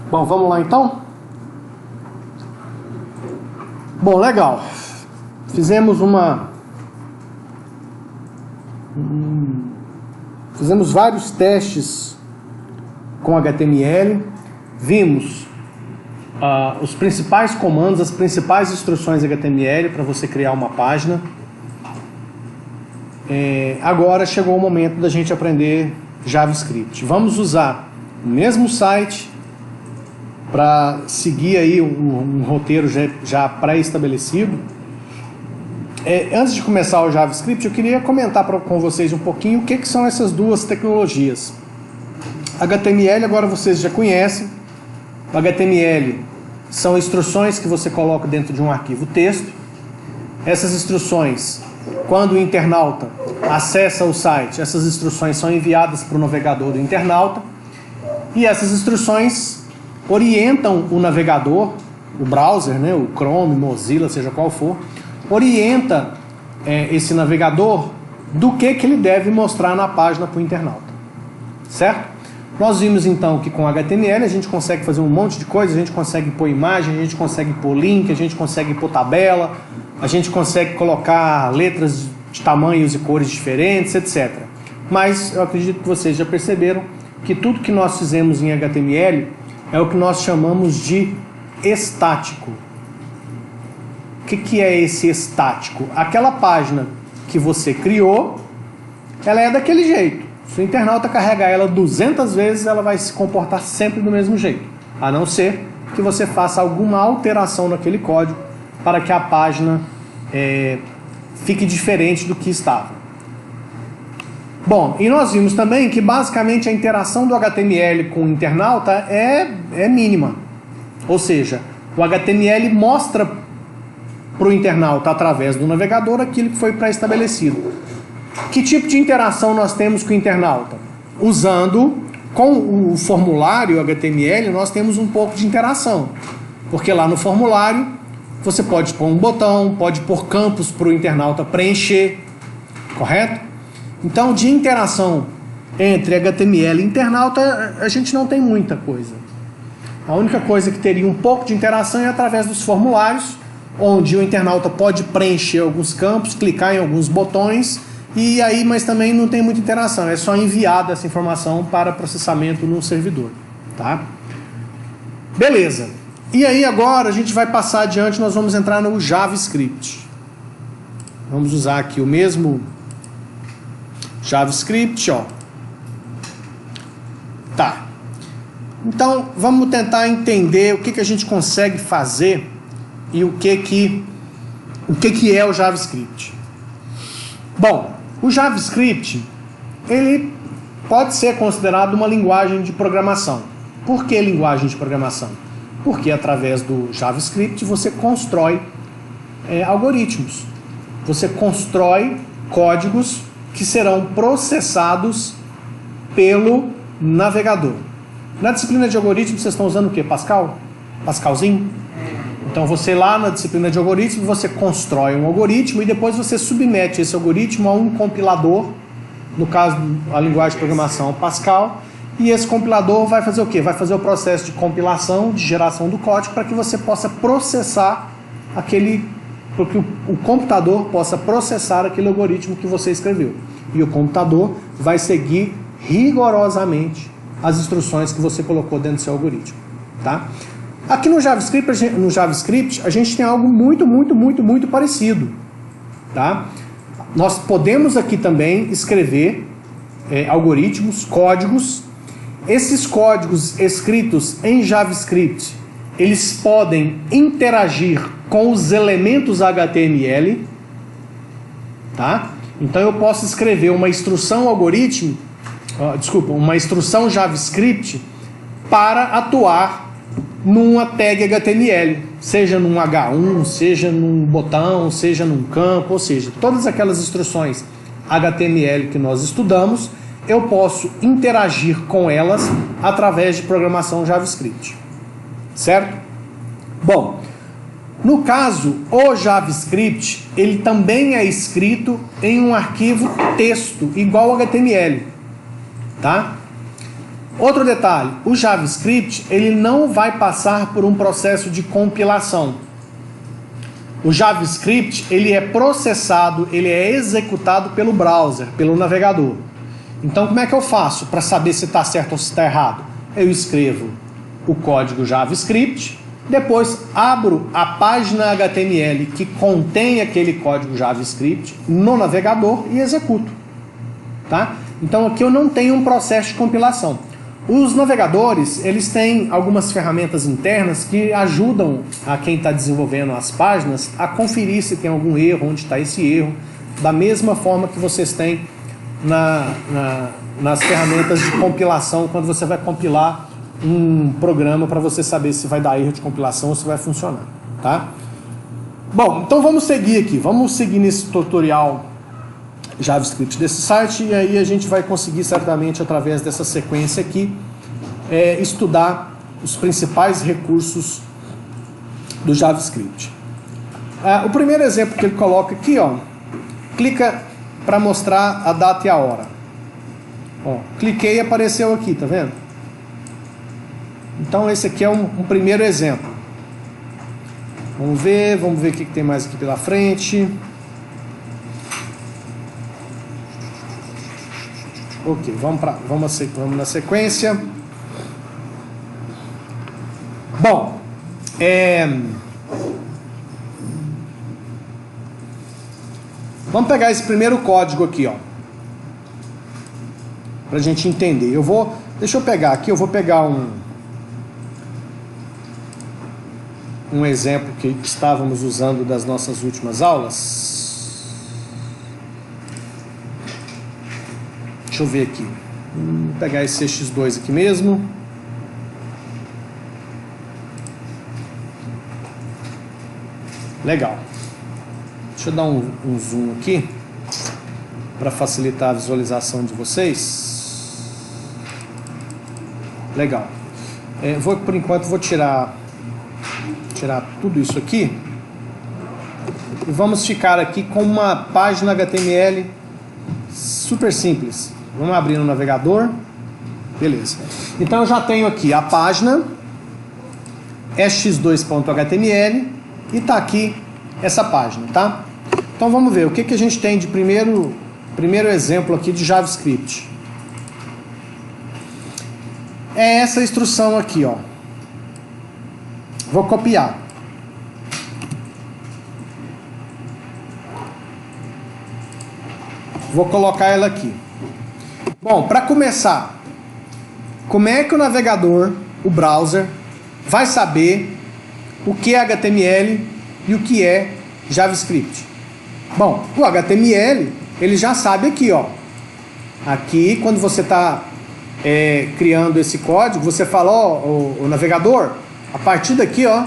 Bom, vamos lá então? Bom, legal. Fizemos vários testes com HTML, vimos os principais comandos, as principais instruções HTML para você criar uma página. Agora chegou o momento da gente aprender JavaScript. Vamos usar o mesmo site para seguir aí um roteiro já pré-estabelecido. Antes de começar o JavaScript, eu queria comentar com vocês um pouquinho o que são essas duas tecnologias. HTML agora vocês já conhecem. O HTML são instruções que você coloca dentro de um arquivo texto. Essas instruções, quando o internauta acessa o site, essas instruções são enviadas para o navegador do internauta. E essas instruções orientam o navegador, o browser, né, o Chrome, Mozilla, seja qual for, orienta esse navegador do que ele deve mostrar na página para o internauta. Certo? Nós vimos então que com HTML a gente consegue fazer um monte de coisa, a gente consegue pôr imagem, a gente consegue pôr link, a gente consegue pôr tabela, a gente consegue colocar letras de tamanhos e cores diferentes, etc. Mas eu acredito que vocês já perceberam que tudo que nós fizemos em HTML é o que nós chamamos de estático. O que é esse estático? Aquela página que você criou, ela é daquele jeito. Se o internauta carregar ela 200 vezes, ela vai se comportar sempre do mesmo jeito. A não ser que você faça alguma alteração naquele código para que a página fique diferente do que estava. Bom, e nós vimos também que basicamente a interação do HTML com o internauta é mínima. Ou seja, o HTML mostra para o internauta através do navegador aquilo que foi pré-estabelecido. Que tipo de interação nós temos com o internauta? Usando, com o formulário HTML, nós temos um pouco de interação. Porque lá no formulário você pode pôr um botão, pode pôr campos para o internauta preencher, correto? Então, de interação entre HTML e internauta, a gente não tem muita coisa. A única coisa que teria um pouco de interação é através dos formulários, onde o internauta pode preencher alguns campos, clicar em alguns botões, e aí, mas também não tem muita interação, é só enviada essa informação para processamento no servidor. Tá? Beleza. E aí agora a gente vai passar adiante, nós vamos entrar no JavaScript. Vamos usar aqui o mesmo JavaScript, ó. Tá. Então, vamos tentar entender o que a gente consegue fazer e o que é o JavaScript. Bom, o JavaScript, ele pode ser considerado uma linguagem de programação. Por que linguagem de programação? Porque através do JavaScript você constrói algoritmos. Você constrói códigos que serão processados pelo navegador. Na disciplina de algoritmos vocês estão usando o quê? Pascal? Pascalzinho? Então você lá na disciplina de algoritmos você constrói um algoritmo e depois você submete esse algoritmo a um compilador, no caso a linguagem de programação Pascal, e esse compilador vai fazer o quê? Vai fazer o processo de compilação, de geração do código para que você possa processar para que o computador possa processar aquele algoritmo que você escreveu. E o computador vai seguir rigorosamente as instruções que você colocou dentro do seu algoritmo. Tá? Aqui no JavaScript, a gente tem algo muito parecido. Tá? Nós podemos aqui também escrever algoritmos, códigos. Esses códigos escritos em JavaScript, eles podem interagir com os elementos HTML, tá? Então eu posso escrever uma instrução uma instrução JavaScript para atuar numa tag HTML, seja num H1, seja num botão, seja num campo, ou seja, todas aquelas instruções HTML que nós estudamos, eu posso interagir com elas através de programação JavaScript. Certo? Bom, no caso, o JavaScript, ele também é escrito em um arquivo texto, igual ao HTML. Tá? Outro detalhe, o JavaScript ele não vai passar por um processo de compilação. O JavaScript ele é processado, ele é executado pelo browser, pelo navegador. Então como é que eu faço para saber se está certo ou se está errado? Eu escrevo o código JavaScript, depois abro a página HTML que contém aquele código JavaScript no navegador e executo. Tá? Então aqui eu não tenho um processo de compilação. Os navegadores, eles têm algumas ferramentas internas que ajudam a quem está desenvolvendo as páginas a conferir se tem algum erro, onde está esse erro, da mesma forma que vocês têm nas ferramentas de compilação, quando você vai compilar um programa para você saber se vai dar erro de compilação ou se vai funcionar. Tá? Bom, então vamos seguir aqui, vamos seguir nesse tutorial JavaScript desse site, e aí a gente vai conseguir certamente através dessa sequência aqui estudar os principais recursos do JavaScript. O primeiro exemplo que ele coloca aqui, ó, clica para mostrar a data e a hora. Ó, cliquei e apareceu aqui, tá vendo? Então esse aqui é um primeiro exemplo. Vamos ver o que tem mais aqui pela frente. Ok, vamos na sequência. Bom, vamos pegar esse primeiro código aqui, ó, para a gente entender. Deixa eu pegar aqui, eu vou pegar um exemplo que estávamos usando das nossas últimas aulas. Deixa eu ver aqui. Vou pegar esse CX2 aqui mesmo. Legal. Deixa eu dar um zoom aqui para facilitar a visualização de vocês. Legal. Por enquanto vou tirar tudo isso aqui e vamos ficar aqui com uma página HTML super simples. Vamos abrir no navegador. Beleza. Então eu já tenho aqui a página x2.html e está aqui essa página, tá? Então vamos ver o que a gente tem de primeiro exemplo aqui de JavaScript. É essa instrução aqui, ó. Vou copiar. Vou colocar ela aqui. Bom, para começar, como é que o navegador, o browser, vai saber o que é HTML e o que é JavaScript? Bom, o HTML, ele já sabe aqui, ó. Aqui, quando você está criando esse código, você fala, ó, o navegador, a partir daqui, ó,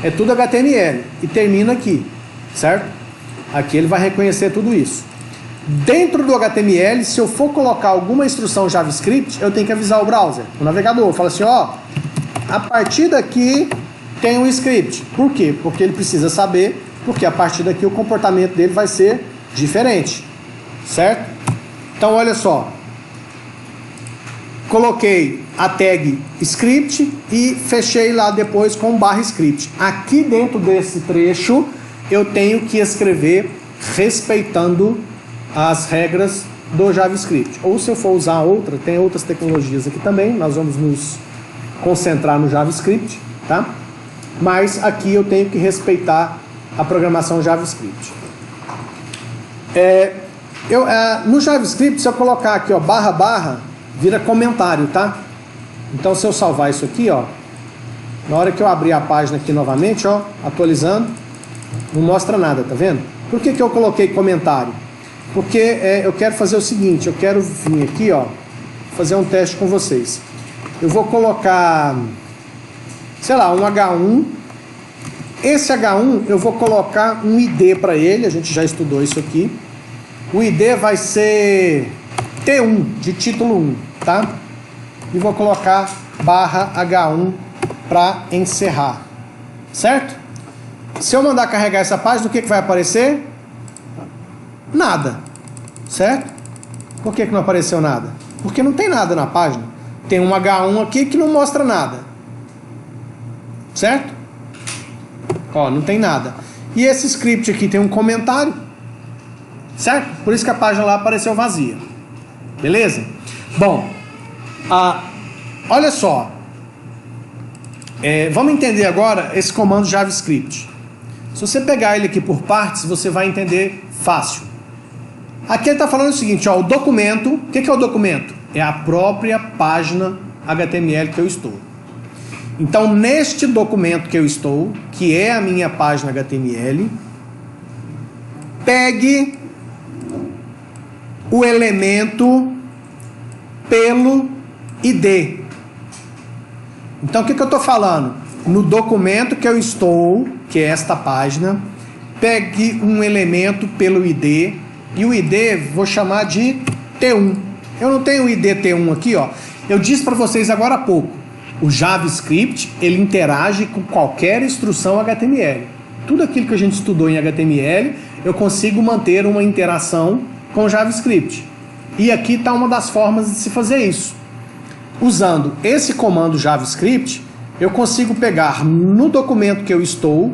é tudo HTML e termina aqui, certo? Aqui ele vai reconhecer tudo isso. Dentro do HTML, se eu for colocar alguma instrução JavaScript, eu tenho que avisar o browser, o navegador. Fala assim, ó, a partir daqui tem um script. Por quê? Porque ele precisa saber, porque a partir daqui o comportamento dele vai ser diferente, certo? Então, olha só. Coloquei a tag script e fechei lá depois com /script. Aqui dentro desse trecho, eu tenho que escrever respeitando as regras do JavaScript. Ou se eu for usar outra, tem outras tecnologias aqui também, nós vamos nos concentrar no JavaScript, tá? Mas aqui eu tenho que respeitar a programação JavaScript. No JavaScript, se eu colocar aqui, ó, // vira comentário, tá? Então se eu salvar isso aqui, ó, na hora que eu abrir a página aqui novamente, ó, atualizando, não mostra nada, tá vendo? Por que eu coloquei comentário? Porque eu quero fazer o seguinte, eu quero vir aqui, ó, fazer um teste com vocês. Eu vou colocar, sei lá, um H1. Esse H1 eu vou colocar um ID para ele, a gente já estudou isso aqui. O ID vai ser T1, de título 1, tá? E vou colocar /H1 para encerrar, certo? Se eu mandar carregar essa página, o que vai aparecer? Nada, certo? Por que não apareceu nada? Porque não tem nada na página. tem um H1 aqui que não mostra nada. Certo? Ó, não tem nada. E esse script aqui tem um comentário. Certo? Por isso que a página lá apareceu vazia. Beleza? Bom, olha só. Vamos entender agora esse comando JavaScript. Se você pegar ele aqui por partes, você vai entender fácil. Aqui ele está falando o seguinte, ó, o documento. O que é o documento? É a própria página HTML que eu estou. Então, neste documento que eu estou, que é a minha página HTML, pegue o elemento pelo ID. Então, o que eu estou falando? No documento que eu estou, que é esta página, pegue um elemento pelo ID, e o ID vou chamar de T1. Eu não tenho o ID T1 aqui, ó. Eu disse para vocês agora há pouco, o JavaScript, ele interage com qualquer instrução HTML. Tudo aquilo que a gente estudou em HTML, eu consigo manter uma interação com o JavaScript. E aqui está uma das formas de se fazer isso. Usando esse comando JavaScript, eu consigo pegar no documento que eu estou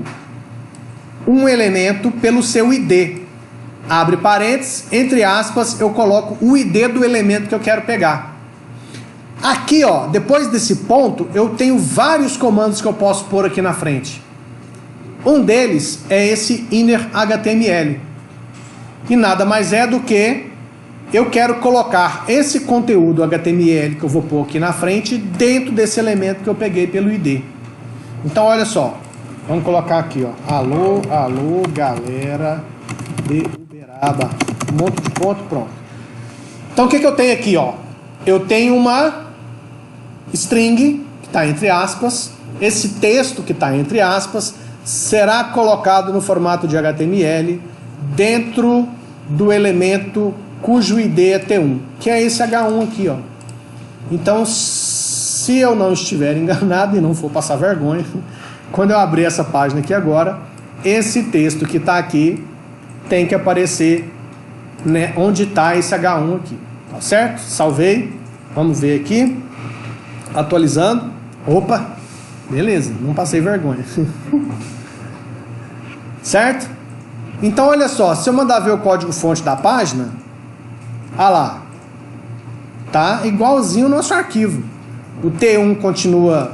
um elemento pelo seu ID. Abre parênteses, entre aspas, eu coloco o ID do elemento que eu quero pegar. Aqui, ó, depois desse ponto, eu tenho vários comandos que eu posso pôr aqui na frente. Um deles é esse inner HTML, que nada mais é do que eu quero colocar esse conteúdo HTML que eu vou pôr aqui na frente dentro desse elemento que eu peguei pelo ID. Então, olha só, vamos colocar aqui, ó, alô, alô, galera de Uberaba, um monte de ponto, pronto. Então, o que eu tenho aqui, ó? Eu tenho uma string, que está entre aspas, esse texto que está entre aspas, será colocado no formato de HTML dentro do elemento cujo ID é T1, que é esse H1 aqui, ó. Então, se eu não estiver enganado e não for passar vergonha, quando eu abrir essa página aqui agora, esse texto que está aqui tem que aparecer, né, onde está esse H1 aqui, tá certo? Salvei, vamos ver aqui, atualizando, opa, beleza, não passei vergonha. Certo? Então, olha só, se eu mandar ver o código-fonte da página, olha lá, tá igualzinho o nosso arquivo. O T1 continua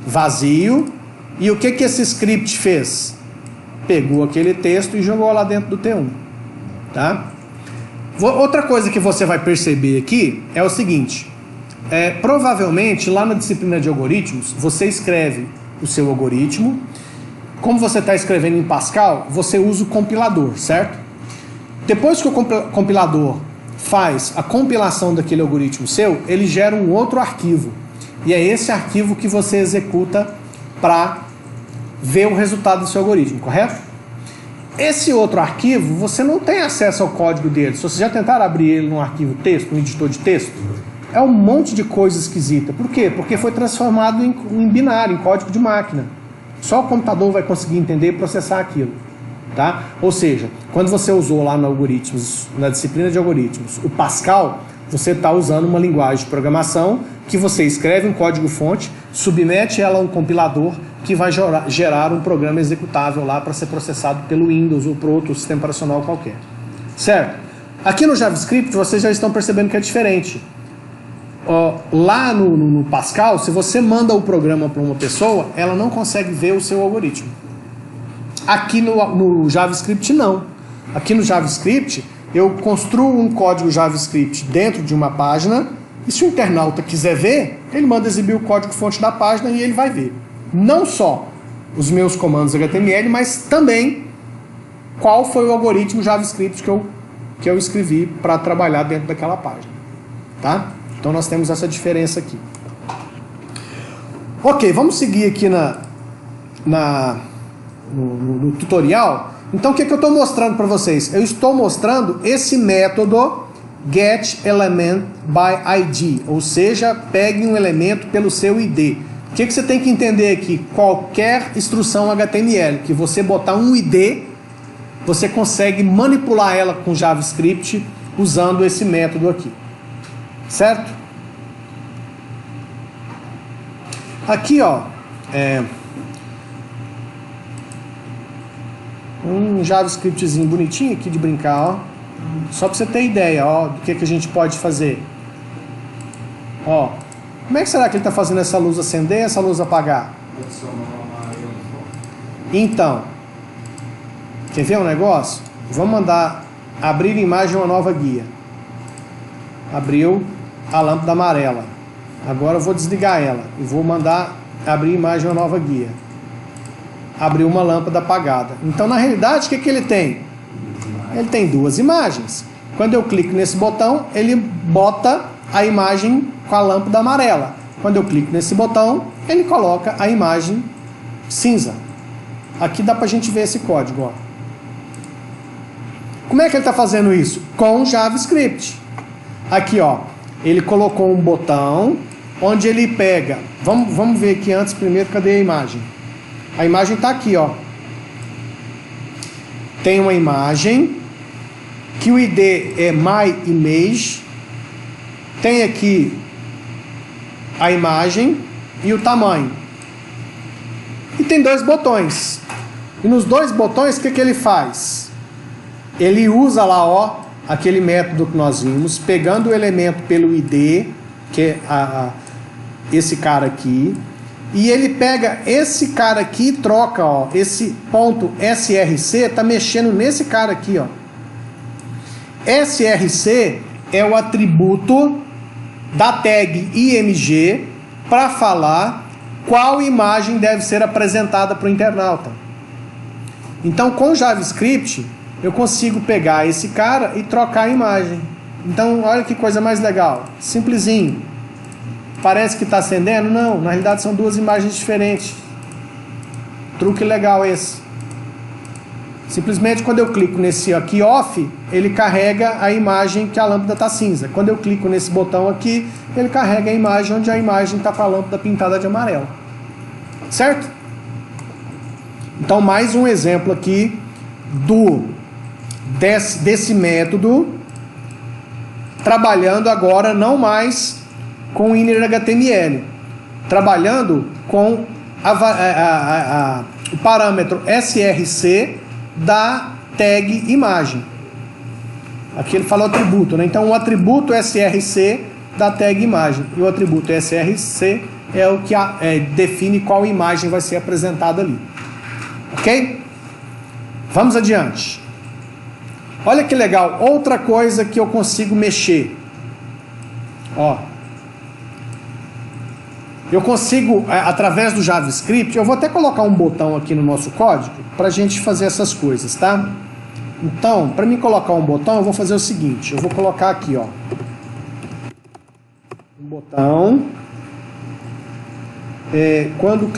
vazio, e o que esse script fez? Pegou aquele texto e jogou lá dentro do T1, tá? Outra coisa que você vai perceber aqui é o seguinte, provavelmente lá na disciplina de algoritmos, você escreve o seu algoritmo. Como você está escrevendo em Pascal, você usa o compilador, certo? Depois que o compilador faz a compilação daquele algoritmo seu, ele gera um outro arquivo. E é esse arquivo que você executa para ver o resultado do seu algoritmo, correto? Esse outro arquivo, você não tem acesso ao código dele. Se você já tentar abrir ele num arquivo texto, num editor de texto, é um monte de coisa esquisita. Por quê? Porque foi transformado em binário, em código de máquina. Só o computador vai conseguir entender e processar aquilo, tá? Ou seja, quando você usou lá no algoritmos, na disciplina de algoritmos, o Pascal, você está usando uma linguagem de programação que você escreve um código-fonte, submete ela a um compilador que vai gerar um programa executável lá para ser processado pelo Windows ou por outro sistema operacional qualquer. Certo? Aqui no JavaScript vocês já estão percebendo que é diferente. Lá no Pascal, se você manda o programa para uma pessoa, ela não consegue ver o seu algoritmo. Aqui no JavaScript não. Aqui no JavaScript eu construo um código JavaScript dentro de uma página e se o internauta quiser ver, ele manda exibir o código-fonte da página e ele vai ver. Não só os meus comandos HTML, mas também qual foi o algoritmo JavaScript que eu escrevi para trabalhar dentro daquela página. Tá? Então nós temos essa diferença aqui. Ok, vamos seguir aqui no tutorial. Então o que eu estou mostrando para vocês? Eu estou mostrando esse método getElementById, ou seja, pegue um elemento pelo seu ID. O que você tem que entender aqui? Qualquer instrução HTML que você botar um ID, você consegue manipular ela com JavaScript usando esse método aqui. Certo? Aqui, ó, um JavaScriptzinho bonitinho aqui de brincar, ó. Só para você ter ideia, ó, do que a gente pode fazer. Ó, como é que será que ele está fazendo essa luz acender e essa luz apagar? Então, quer ver um negócio? Vamos mandar abrir imagem uma nova guia. Abriu a lâmpada amarela. Agora eu vou desligar ela e vou mandar abrir imagem uma nova guia. Abriu uma lâmpada apagada. Então, na realidade, o que ele tem? Ele tem duas imagens. Quando eu clico nesse botão, ele bota a imagem com a lâmpada amarela. Quando eu clico nesse botão, ele coloca a imagem cinza. Aqui dá pra gente ver esse código, ó. Como é que ele está fazendo isso? Com JavaScript. Aqui, ó, ele colocou um botão onde ele pega. Vamos ver aqui antes primeiro, cadê a imagem? A imagem está aqui, ó. Tem uma imagem que o ID é MyImage. Tem aqui a imagem e o tamanho. E tem dois botões. E nos dois botões, o que ele faz? Ele usa lá, ó, aquele método que nós vimos, pegando o elemento pelo ID, que é esse cara aqui, e ele pega esse cara aqui e troca, ó, esse ponto src tá mexendo nesse cara aqui, ó. src é o atributo da tag img para falar qual imagem deve ser apresentada para o internauta. Então, com JavaScript, eu consigo pegar esse cara e trocar a imagem. Então, olha que coisa mais legal. Simplesinho. Parece que está acendendo? Não, na realidade são duas imagens diferentes. Truque legal esse. Simplesmente quando eu clico nesse aqui off, ele carrega a imagem que a lâmpada está cinza. Quando eu clico nesse botão aqui, ele carrega a imagem onde a imagem está com a lâmpada pintada de amarelo. Certo? Então, mais um exemplo aqui desse método, trabalhando agora não mais com o inner HTML, trabalhando com o parâmetro src da tag imagem. Aqui ele fala o atributo, né? Então o atributo src da tag imagem, e o atributo src é o que define qual imagem vai ser apresentada ali. Ok? Vamos adiante. Olha que legal, outra coisa que eu consigo mexer. Ó, eu consigo, através do JavaScript, eu vou até colocar um botão aqui no nosso código para a gente fazer essas coisas, tá? Então, para mim colocar um botão, eu vou fazer o seguinte, eu vou colocar aqui, ó, um botão, quando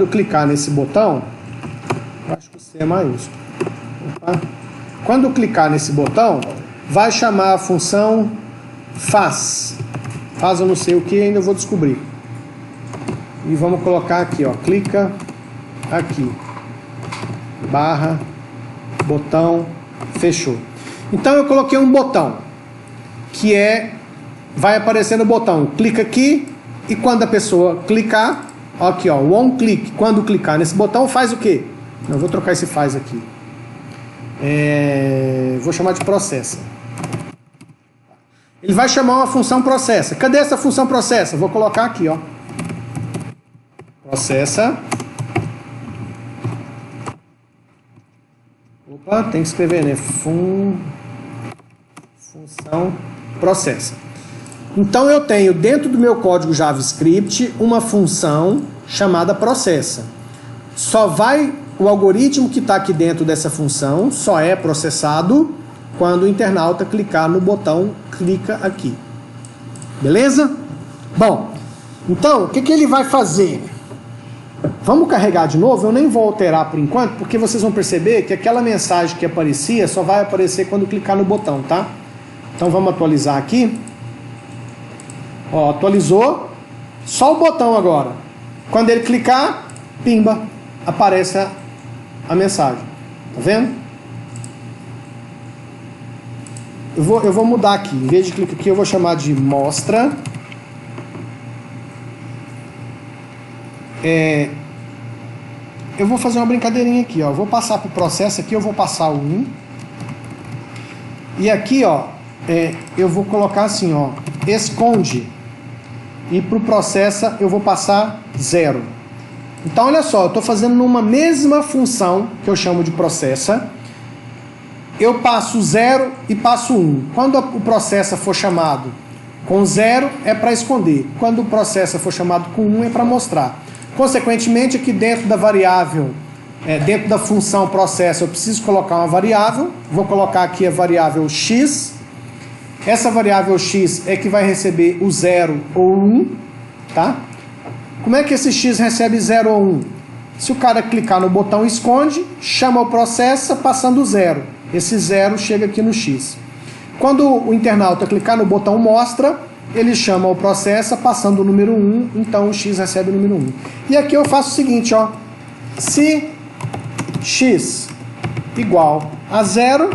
clicar nesse botão, eu acho que o C é maiúsculo. Opa. Quando clicar nesse botão, vai chamar a função faz eu não sei o que, ainda vou descobrir. E vamos colocar aqui, ó, clica aqui, barra, botão, fechou. Então eu coloquei um botão, que vai aparecer no botão, clica aqui, e quando a pessoa clicar, aqui, ó, one click, quando clicar nesse botão, faz o quê? Eu vou trocar esse faz aqui. Vou chamar de processa. Ele vai chamar uma função processa. Cadê essa função processa? Vou colocar aqui, ó. Processa. Opa, tem que escrever, né? Função processa. Então eu tenho dentro do meu código JavaScript uma função chamada processa. O algoritmo que está aqui dentro dessa função só é processado quando o internauta clicar no botão clica aqui. Beleza? Bom, então, o que ele vai fazer? Vamos carregar de novo? Eu nem vou alterar por enquanto, porque vocês vão perceber que aquela mensagem que aparecia só vai aparecer quando clicar no botão, tá? Então vamos atualizar aqui. Ó, atualizou. Só o botão agora. Quando ele clicar, pimba, aparece a mensagem. Tá vendo? Eu vou mudar aqui. Em vez de clicar aqui, eu vou chamar de mostra eu vou fazer uma brincadeirinha aqui, ó. Eu vou passar para o processo aqui, eu vou passar o 1. E aqui, ó, eu vou colocar assim, ó, esconde. E para o processa eu vou passar 0. Então, olha só, eu estou fazendo numa mesma função, que eu chamo de processa. Eu passo 0 e passo 1. Quando o processa for chamado com 0, é para esconder. Quando o processa for chamado com 1, é para mostrar. Consequentemente, aqui dentro da variável, dentro da função processa, eu preciso colocar uma variável. Vou colocar aqui a variável x. Essa variável x é que vai receber o 0 ou 1, tá? Como é que esse x recebe 0 ou 1? Se o cara clicar no botão esconde, chama o processa passando 0. Esse 0 chega aqui no x. Quando o internauta clicar no botão mostra, ele chama o processa passando o número 1, então o x recebe o número 1. E aqui eu faço o seguinte, ó. Se x igual a 0,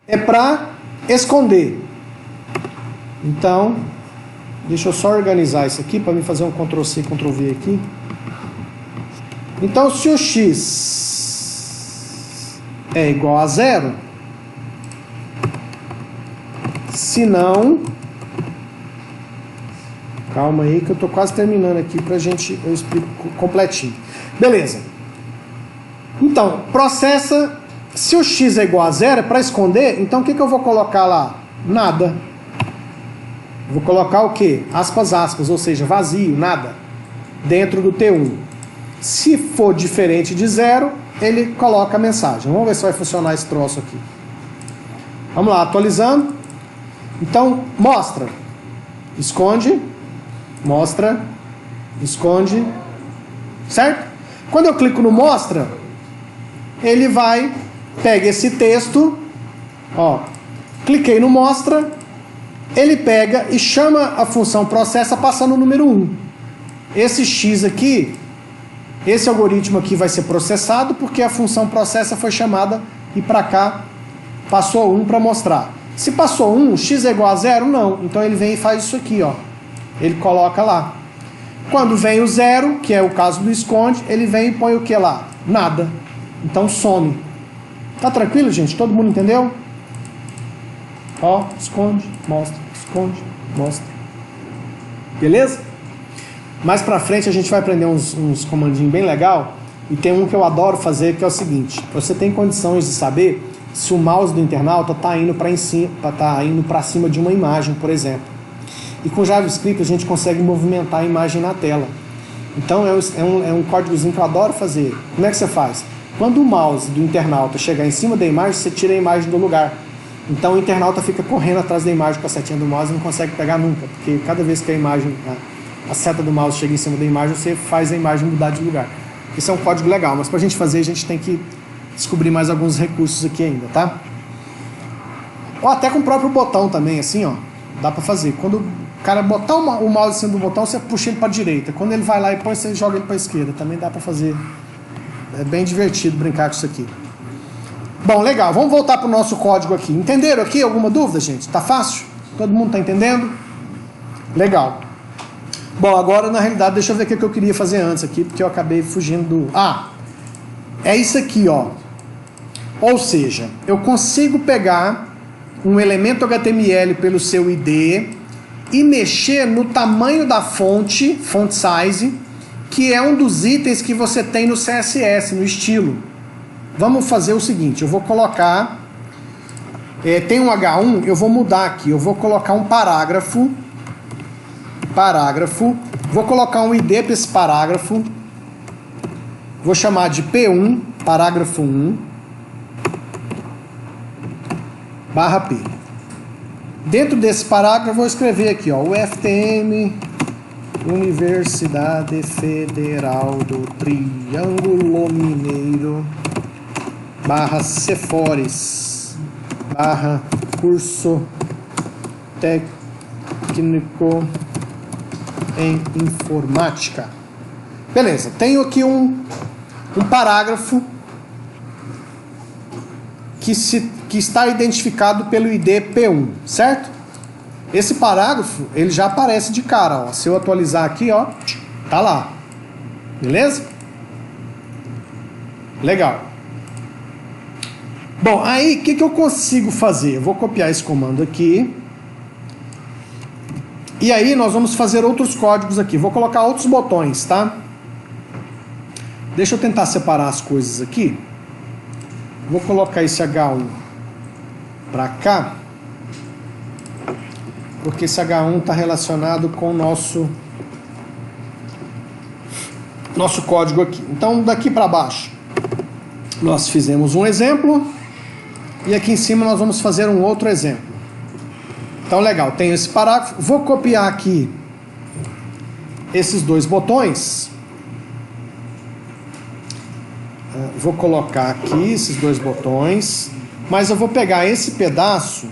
é para esconder. Então, deixa eu só organizar isso aqui para me fazer um Ctrl+C, Ctrl+V aqui. Então, se o x é igual a 0, se não... Calma aí que eu estou quase terminando aqui para eu explico completinho. Beleza. Então, processa... Se o x é igual a 0, é para esconder, então o que eu vou colocar lá? Nada. Vou colocar o quê? Aspas, aspas, ou seja, vazio, nada, dentro do T1. Se for diferente de 0, ele coloca a mensagem. Vamos ver se vai funcionar esse troço aqui. Vamos lá, atualizando. Então, mostra. Esconde. Mostra. Esconde. Certo? Quando eu clico no mostra, ele vai... Pega esse texto, ó, cliquei no mostra, ele pega e chama a função processa passando o número 1. Esse x aqui, esse algoritmo aqui vai ser processado porque a função processa foi chamada e para cá passou 1 para mostrar. Se passou 1, x é igual a 0? Não. Então ele vem e faz isso aqui, ó. Ele coloca lá. Quando vem o 0, que é o caso do esconde, ele vem e põe o que lá? Nada. Então some. Tá tranquilo, gente? Todo mundo entendeu? Ó, esconde, mostra, esconde, mostra. Beleza? Mais pra frente a gente vai aprender uns comandinhos bem legal. E tem um que eu adoro fazer, que é o seguinte. Você tem condições de saber se o mouse do internauta tá indo para cima de uma imagem, por exemplo. E com JavaScript a gente consegue movimentar a imagem na tela. Então é um códigozinho que eu adoro fazer. Como é que você faz? Quando o mouse do internauta chegar em cima da imagem, você tira a imagem do lugar. Então o internauta fica correndo atrás da imagem com a setinha do mouse e não consegue pegar nunca. Porque cada vez que a seta do mouse chega em cima da imagem, você faz a imagem mudar de lugar. Isso é um código legal, mas para a gente fazer, a gente tem que descobrir mais alguns recursos aqui ainda, tá? Ou até com o próprio botão também, assim, ó. Dá para fazer. Quando o cara botar o mouse em cima do botão, você puxa ele para a direita. Quando ele vai lá e põe, você joga ele para a esquerda. Também dá para fazer. É bem divertido brincar com isso aqui. Bom, legal. Vamos voltar para o nosso código aqui. Entenderam aqui? Alguma dúvida, gente? Tá fácil? Todo mundo tá entendendo? Legal. Bom, agora, na realidade, deixa eu ver o que eu queria fazer antes aqui, porque eu acabei fugindo do... é isso aqui, ó. Ou seja, eu consigo pegar um elemento HTML pelo seu ID e mexer no tamanho da fonte, font size, que é um dos itens que você tem no CSS, no estilo. Vamos fazer o seguinte, eu vou colocar... tem um H1, eu vou mudar aqui, eu vou colocar um parágrafo, vou colocar um ID para esse parágrafo, vou chamar de P1, parágrafo 1, barra P. Dentro desse parágrafo eu vou escrever aqui, ó, UFTM, Universidade Federal do Triângulo Mineiro, barra Cefores, barra curso técnico em informática. Beleza, tenho aqui um parágrafo que está identificado pelo ID P1, certo? esse parágrafo, ele já aparece de cara, ó. Se eu atualizar aqui, ó, tá lá. Beleza? Legal. Bom, aí o que eu consigo fazer? Eu vou copiar esse comando aqui. E aí nós vamos fazer outros códigos aqui. Vou colocar outros botões, tá? Deixa eu tentar separar as coisas aqui. Vou colocar esse H1 para cá, porque esse H1 está relacionado com o nosso código aqui. Então, daqui para baixo, nós fizemos um exemplo, e aqui em cima nós vamos fazer um outro exemplo. Então, legal, tenho esse parágrafo. Vou copiar aqui esses dois botões. Vou colocar aqui esses dois botões, mas eu vou pegar esse pedaço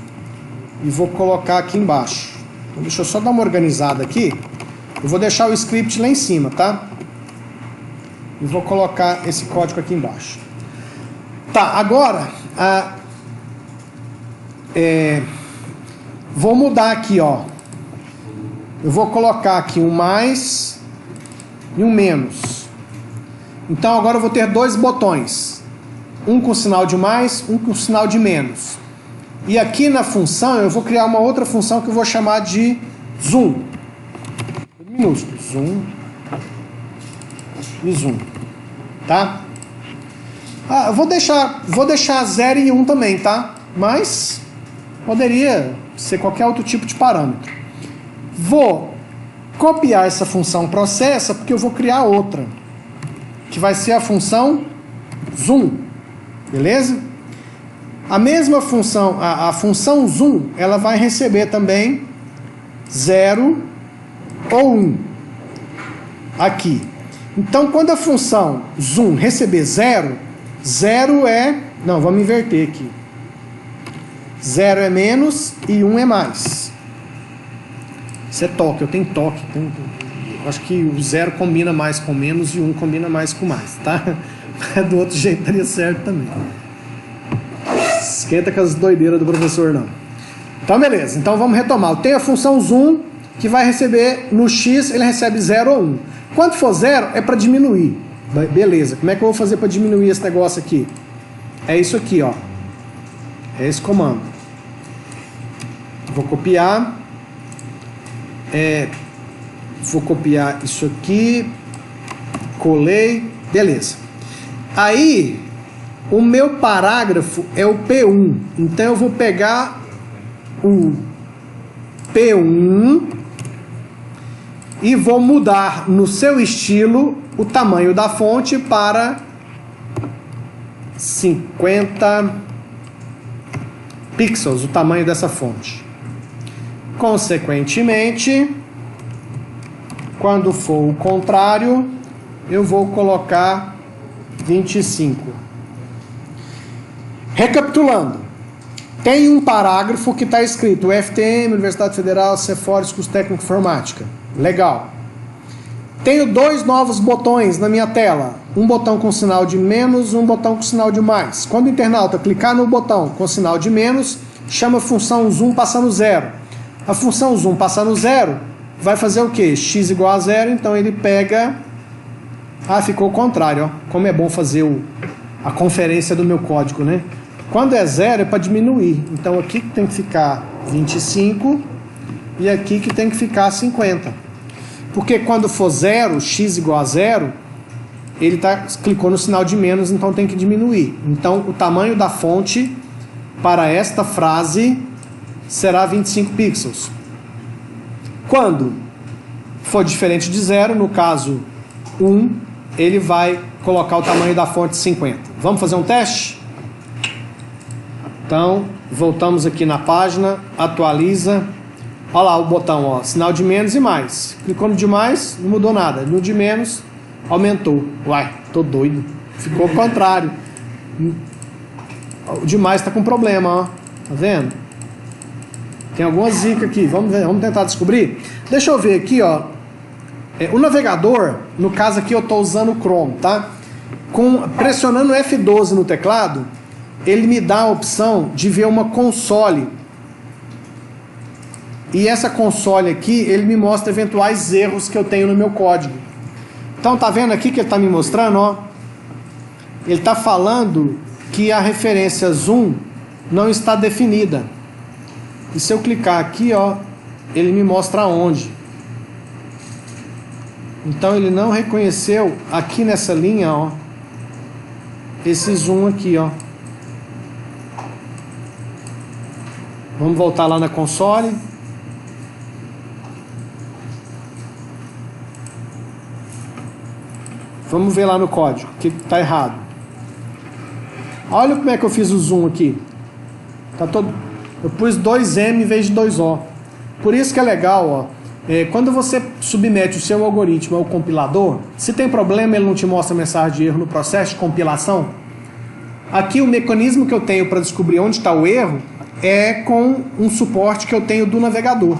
e vou colocar aqui embaixo. Então, deixa eu só dar uma organizada aqui. Eu vou deixar o script lá em cima, tá? E vou colocar esse código aqui embaixo. Tá, agora vou mudar aqui, ó. Eu vou colocar aqui um mais e um menos. Então agora eu vou ter dois botões. Um com sinal de mais, um com sinal de menos. E aqui na função eu vou criar uma outra função que eu vou chamar de zoom. Minúsculo. Zoom. E zoom. Tá? Eu vou deixar 0 e 1 também, tá? Mas poderia ser qualquer outro tipo de parâmetro. Vou copiar essa função processa, porque eu vou criar outra, que vai ser a função zoom. Beleza? A mesma função, a função zoom, ela vai receber também 0 ou 1 aqui. Então, quando a função zoom receber 0, 0 é... Não, vamos inverter aqui. 0 é menos e 1 é mais. Isso é toque, eu tenho toque. Eu acho que o 0 combina mais com menos e o 1 combina mais com mais, tá? Do outro jeito daria certo também. Esquenta com as doideiras do professor, não. Então, beleza. Então, vamos retomar. Eu tenho a função zoom, que vai receber, no x, ele recebe 0 ou 1. Quando for 0, é para diminuir. Beleza. Como é que eu vou fazer para diminuir esse negócio aqui? É isso aqui, ó. É esse comando. Vou copiar. Vou copiar isso aqui. Colei. Beleza. Aí, o meu parágrafo é o P1. Então, eu vou pegar o P1 e vou mudar no seu estilo o tamanho da fonte para 50 pixels, o tamanho dessa fonte. Consequentemente, quando for o contrário, eu vou colocar 25. Recapitulando, tem um parágrafo que está escrito UFTM, Universidade Federal, Ceforus, curso técnico de informática. Legal. Tenho dois novos botões na minha tela. Um botão com sinal de menos, um botão com sinal de mais. Quando o internauta clicar no botão com sinal de menos, chama a função zoom passando 0. A função zoom passando 0 vai fazer o quê? X igual a 0, então ele pega... ficou o contrário, ó. Como é bom fazer a conferência do meu código, né? Quando é 0 é para diminuir. Então aqui que tem que ficar 25 e aqui que tem que ficar 50. Porque quando for 0, x igual a 0, ele clicou no sinal de menos, então tem que diminuir. Então o tamanho da fonte para esta frase será 25 pixels. Quando for diferente de 0, no caso 1, ele vai colocar o tamanho da fonte 50. Vamos fazer um teste? Então, voltamos aqui na página, atualiza. Olha lá o botão, ó, sinal de menos e mais. Clicou no de mais, não mudou nada. No de menos, aumentou. Uai, tô doido. Ficou o contrário. O de mais tá com problema, ó. Tá vendo? Tem alguma zica aqui. Vamos ver, vamos tentar descobrir. Deixa eu ver aqui, ó. O navegador, no caso aqui eu tô usando o Chrome, tá? Pressionando F12 no teclado, ele me dá a opção de ver uma console. E essa console aqui, ele me mostra eventuais erros que eu tenho no meu código. Então, tá vendo aqui que ele está me mostrando, ó? Ele está falando que a referência zoom não está definida. E se eu clicar aqui, ó, ele me mostra onde. Então ele não reconheceu aqui nessa linha, ó, esse zoom aqui, ó. Vamos voltar lá na console. Vamos ver lá no código que está errado. Olha como é que eu fiz o zoom aqui. Tá todo... Eu pus 2M em vez de 2O. Por isso que é legal, ó. Quando você submete o seu algoritmo ao compilador, se tem problema, ele não te mostra mensagem de erro no processo de compilação. Aqui o mecanismo que eu tenho para descobrir onde está o erro é com um suporte que eu tenho do navegador.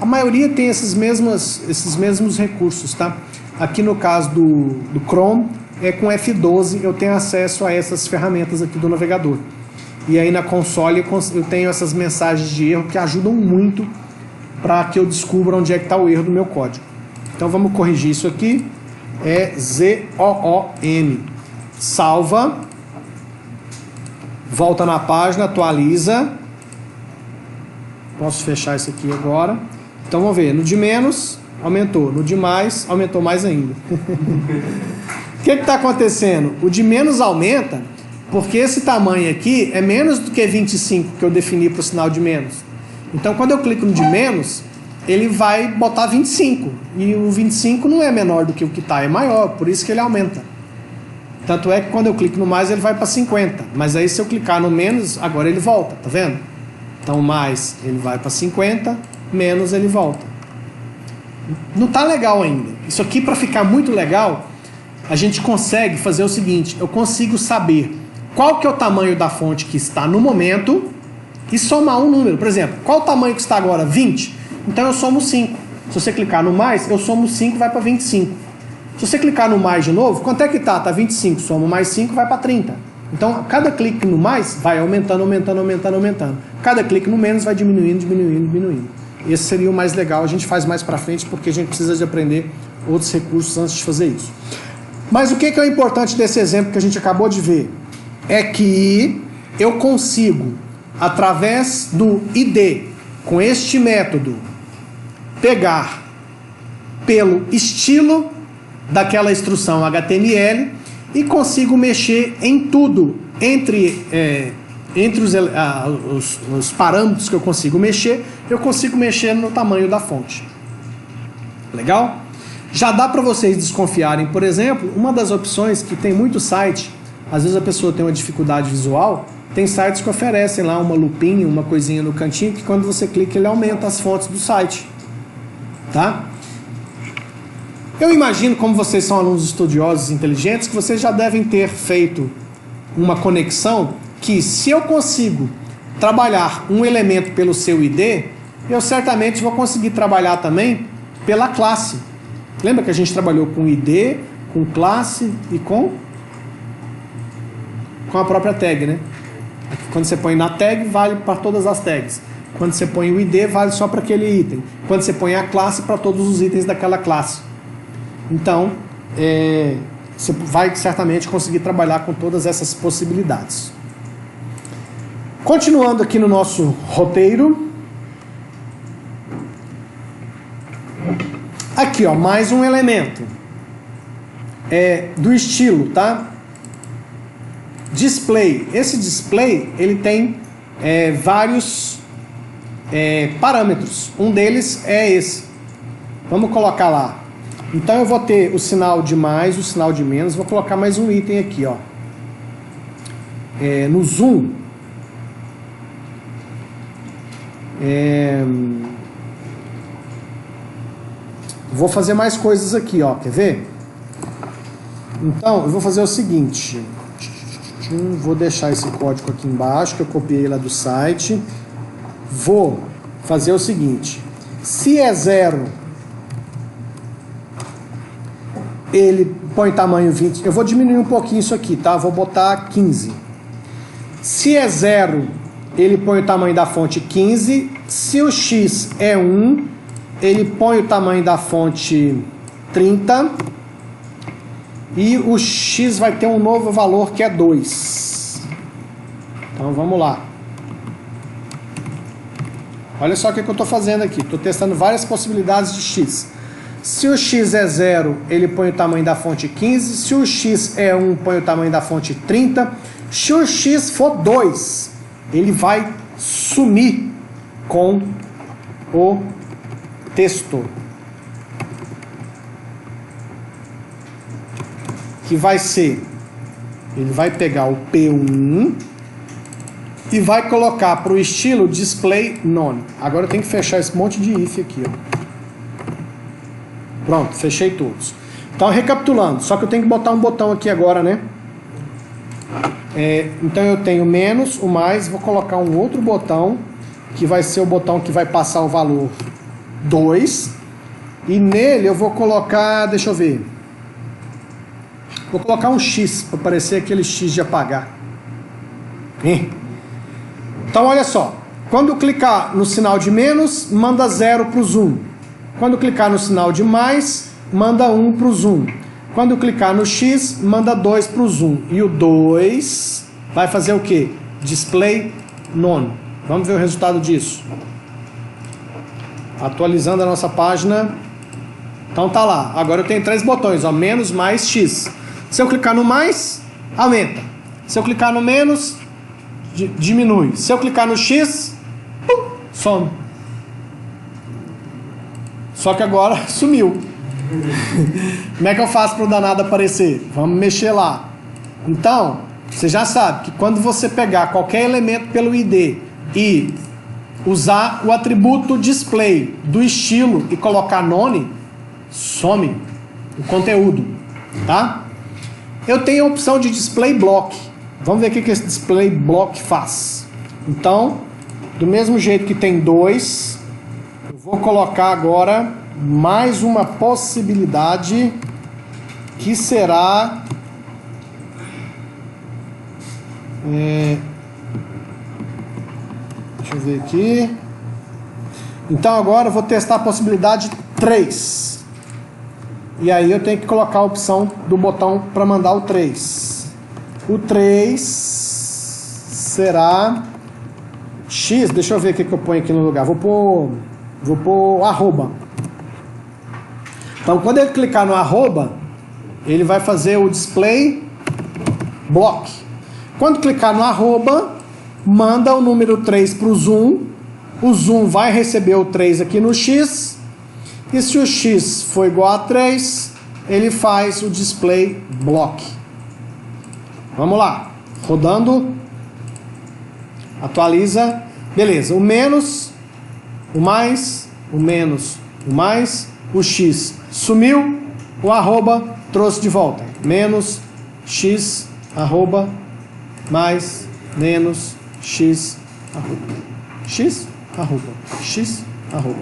A maioria tem esses mesmos recursos, tá? Aqui no caso do Chrome, com F12 eu tenho acesso a essas ferramentas aqui do navegador. E aí na console eu tenho essas mensagens de erro que ajudam muito para que eu descubra onde é que está o erro do meu código. Então vamos corrigir isso aqui. É ZOOM. Salva. Volta na página, atualiza. Posso fechar isso aqui agora. Então vamos ver. No de menos, aumentou. No de mais, aumentou mais ainda. O que está acontecendo? O de menos aumenta porque esse tamanho aqui é menos do que 25 que eu defini para o sinal de menos. Então, quando eu clico no de menos, ele vai botar 25. E o 25 não é menor do que o que está, é maior, por isso que ele aumenta. Tanto é que quando eu clico no mais, ele vai para 50. Mas aí, se eu clicar no menos, agora ele volta, tá vendo? Então, mais ele vai para 50, menos ele volta. Não está legal ainda. Isso aqui, para ficar muito legal, a gente consegue fazer o seguinte: eu consigo saber qual que é o tamanho da fonte que está no momento e somar um número. Por exemplo, qual o tamanho que está agora? 20. Então eu somo 5. Se você clicar no mais, eu somo 5 e vai para 25. Se você clicar no mais de novo, quanto é que está? Está 25. Somo mais 5 vai para 30. Então, cada clique no mais vai aumentando, aumentando, aumentando, aumentando. Cada clique no menos vai diminuindo, diminuindo, diminuindo. Esse seria o mais legal. A gente faz mais para frente porque a gente precisa de aprender outros recursos antes de fazer isso. Mas o que é importante desse exemplo que a gente acabou de ver? É que eu consigo, através do ID, com este método, pegar pelo estilo daquela instrução HTML e consigo mexer em tudo, entre os parâmetros que eu consigo mexer no tamanho da fonte. Legal? Já dá para vocês desconfiarem, por exemplo, uma das opções que tem muito site, às vezes a pessoa tem uma dificuldade visual, tem sites que oferecem lá uma lupinha, uma coisinha no cantinho, que quando você clica ele aumenta as fontes do site. Tá? Eu imagino, como vocês são alunos estudiosos e inteligentes, que vocês já devem ter feito uma conexão que, se eu consigo trabalhar um elemento pelo seu ID, eu certamente vou conseguir trabalhar também pela classe. Lembra que a gente trabalhou com ID, com classe e com a própria tag, né? Quando você põe na tag, vale para todas as tags. Quando você põe o ID, vale só para aquele item. Quando você põe a classe, para todos os itens daquela classe. Então, você vai certamente conseguir trabalhar com todas essas possibilidades. Continuando aqui no nosso roteiro. Aqui, ó, mais um elemento. Do estilo, tá? Display. Esse display, ele tem vários parâmetros. Um deles é esse. Vamos colocar lá. Então eu vou ter o sinal de mais, o sinal de menos. Vou colocar mais um item aqui, ó. No zoom. Vou fazer mais coisas aqui, ó. Quer ver? Então, eu vou fazer o seguinte. Vou deixar esse código aqui embaixo, que eu copiei lá do site. Vou fazer o seguinte. Se é 0, ele põe tamanho 20. Eu vou diminuir um pouquinho isso aqui, tá? Vou botar 15. Se é 0, ele põe o tamanho da fonte 15. Se o x é 1, ele põe o tamanho da fonte 30 e o x vai ter um novo valor que é 2. Então vamos lá. Olha só o que eu estou fazendo aqui. Estou testando várias possibilidades de x. Se o x é 0, ele põe o tamanho da fonte 15. Se o x é 1, põe o tamanho da fonte 30. Se o x for 2, ele vai sumir com o texto, que vai ser, ele vai pegar o P1 e vai colocar para o estilo display none. Agora eu tenho que fechar esse monte de if aqui, ó. Pronto, fechei todos. Então, recapitulando, só que eu tenho que botar um botão aqui agora, né? Então eu tenho menos, o mais, vou colocar um outro botão, que vai ser o botão que vai passar o valor 2. E nele eu vou colocar, deixa eu ver, vou colocar um X, para parecer aquele X de apagar. Então olha só, quando eu clicar no sinal de menos, manda 0 para o zoom. Quando eu clicar no sinal de mais, manda 1 para o zoom. Quando eu clicar no X, manda 2 para o zoom. E o 2 vai fazer o quê? Display none. Vamos ver o resultado disso. Atualizando a nossa página. Então tá lá. Agora eu tenho 3 botões, ó, menos, mais, X. Se eu clicar no mais, aumenta. Se eu clicar no menos, diminui. Se eu clicar no X, some. Só que agora sumiu. Como é que eu faço para o danado aparecer? Vamos mexer lá. Então, você já sabe que quando você pegar qualquer elemento pelo ID e usar o atributo display do estilo e colocar none, some o conteúdo, tá? Eu tenho a opção de display block. Vamos ver o que esse display block faz. Então, do mesmo jeito que tem 2, eu vou colocar agora mais uma possibilidade, que será deixa eu ver aqui. Então agora eu vou testar a possibilidade 3. E aí eu tenho que colocar a opção do botão para mandar o 3. O 3 será X, deixa eu ver o que eu ponho aqui no lugar. Vou pôr arroba. Então, quando ele clicar no arroba, ele vai fazer o display block. Quando clicar no arroba, manda o número 3 para o zoom. O zoom vai receber o 3 aqui no X. E se o X for igual a 3, ele faz o display block. Vamos lá. Rodando. Atualiza. Beleza. O menos, o mais, o menos, o mais, o X sumiu, o arroba trouxe de volta. Menos, X, arroba, mais, menos, X, arroba. X, arroba. X, arroba.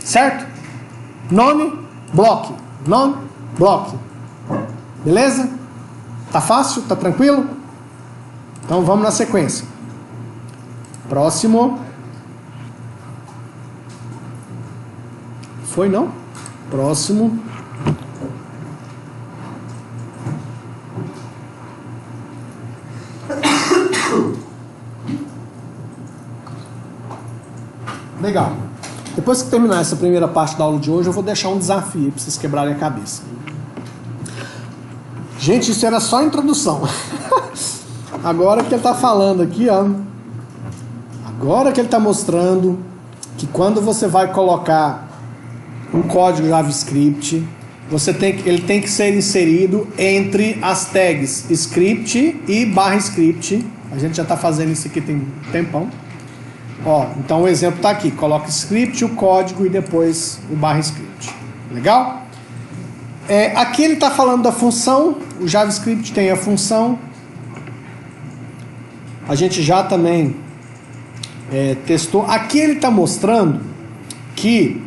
Certo? Nome, block. Nome, block. Beleza? Tá fácil? Tá tranquilo? Então vamos na sequência. Próximo. Foi não? Próximo. Legal. Depois que terminar essa primeira parte da aula de hoje, eu vou deixar um desafio para vocês quebrarem a cabeça. Gente, isso era só a introdução. Agora que ele está falando aqui, ó. Agora que ele está mostrando que quando você vai colocar um código JavaScript, ele tem que ser inserido entre as tags script e /script. A gente já está fazendo isso aqui tem um tempão. Ó, então o exemplo está aqui. Coloca script, o código e depois o /script. Legal? Aqui ele está falando da função. O JavaScript tem a função. A gente já também testou. Aqui ele está mostrando que